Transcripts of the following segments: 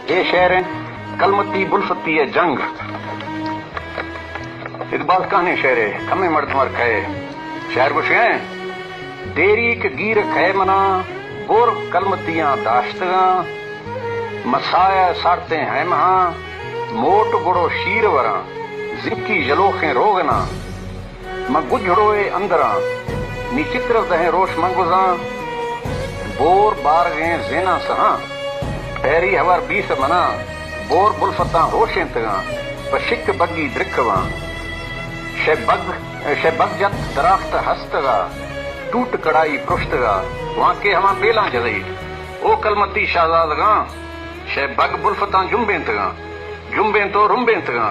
ये शेर हैं कलमती बुलफती है जंग। इकबाल कहानी शेर है कमे मर्द मर खाए शेर कुछ है देरी के गीर खे मना बोर कलमतियां दाश्तगा मसाया सारते हैं महा मोट गुड़ो शीर वरा जिनकी जलोखें रोगना म गुजड़ोए अंदरा नी चित्र दहें रोश मंगुजा बोर बार गए जेना सहा पैरी हवर बीस मना बोर बुलफता रोशें तगा पशिक बग्गी द्रिकवा शबग जत दराख्त हस्तगा टूट कड़ाई पृष्ठगा वहां के हमा बेला जलई ओ कलमती शाहजादगा शबग बुलफता जुम्बें तो रुम्बें तगा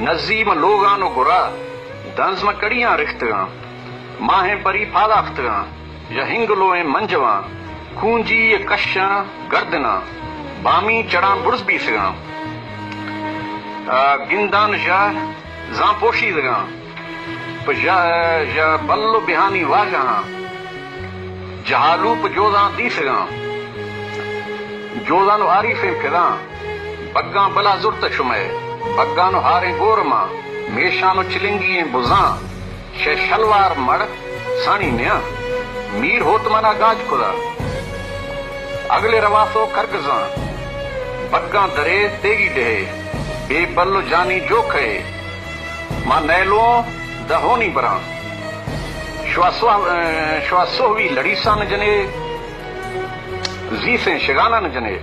नजीम लोगानो गुरा दंज में कड़ियां रिख्तगा माहें परी फालाख्तगा यहिंगलोए मंजवा खूंजी कशा गर्दना बामी चढ़ा बुर्स बीसगा गिंदान जा पोशी दगा बल्लो बिहानी वाजा जहालूप जोदा दीसगा जोदानो आरिफे फिरा बग्गा बला जुर्त शुमे बग्गानो हारे गोरमा मेशानो चिलिंगी बुजा शे शलवार मड़ सानी न्या मीर होत मना गाज खुदा अगले रवासो करगजा बग्गा दरे तेगी डहे बेबल्लो जानी जो खे मां नैलो दहोनी बरा श्वासोवी लड़ीसा न जने जी से शिगाना न जने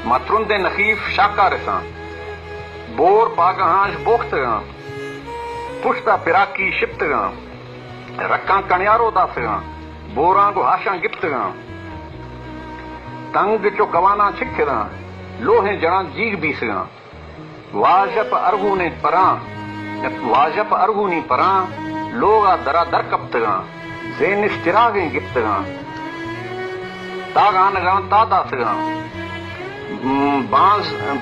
मातरुंदे नखीफ शाकार सा बोर पागहाश बोख्तगा पुश्ता पिराकी शिप्तगा रक्का कणयारो दासगा बोरा को हाशा गिप्तगा तंग चो कवाना छिखदा लोहे जड़ा जीग बीसगा वाजप अरगूनी परा लोगा दरा दर कप्तगा जेन स्टिरागे गिप्तगा तागानगा तादासगा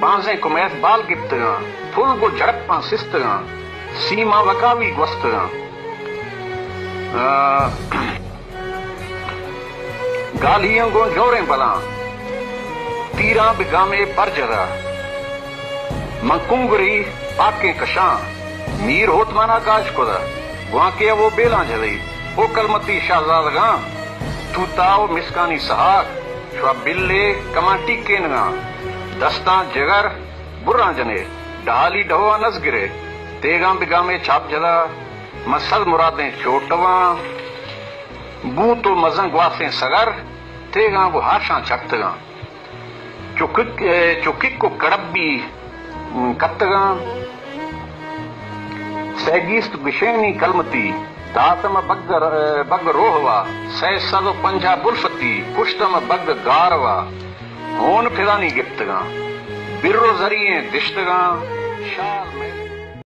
बांसे कुमैस बाल गिप्तगा फुल को झड़पा सिस्तगा सीमा वकावी ग्वस्तगा गालियों को जोरे बला तीरा बिगामे बरजरा मंकुंगरी पाके कशा मीर होत माना काश खुदा वहां के वो बेला जलई ओ कलमती शाहजादगा तू ताओ मिसकानी सहाक श्वा बिल्ले कमाटी केनगा दस्ता जगर बुर्रा जने डाली ढवा नस गिरे तेगा बिगामे छाप जला मसल मुरादें चोटवा बू तो मजंग वासे सगर तेगा वो हाशा छक्तगा चुकिक को कड़बी कत्तगा सैगीस्त विशेनी कलमती दातम बग रोहवा सै सदो पंजा बुलफती कुश्तम बग गारवा होन फिरानी गिफ्तगा बिर्रो जरिए दिश्तगा शाल में